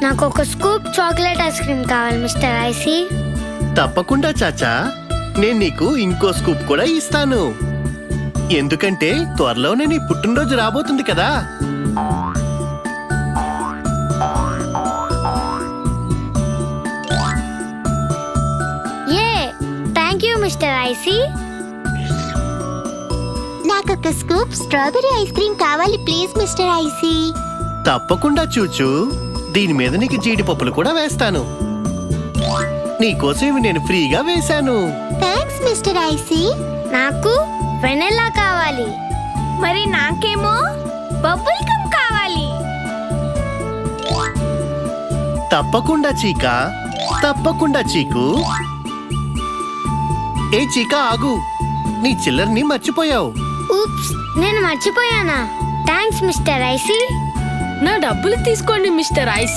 నాకు ఒక scoop chocolate ice cream కావాలి మిస్టర్ ఐసీ. తప్పకుండా చాచా, నేను నీకు ఇంకో స్కూప్ కూడా ఇస్తాను. ఎందుకంటే త్వరలోనే నీ పుట్టినరోజు రాబోతుంది కదా. Thank you mister Icy. నాకొక స్కూప్ స్ట్రాబెరీ ఐస్ క్రీమ్ కావాలి ప్లీజ్ మిస్టర్ ఐసీ. తప్పకుండా చూచు, దీని మీద నీకు జీడిపప్పులు కూడా వేస్తాను. నీకోసం ఇవి నేను ఫ్రీగా వేశాను. Thanks mister Icy. నాకు వెనిలా కావాలి. మరి నాకేమో బబుల్ గమ్ కావాలి. తప్పకుండా చీకా, తప్పకుండా చీకు. ఏ చీకా ఆగు, నీ చిల్లర్ని మర్చిపోయావు. ఊప్స్, నేను మర్చిపోయానా? Thanks mister IC. నా డబ్బులు తీసుకోండి మిస్టర్ ఐస్.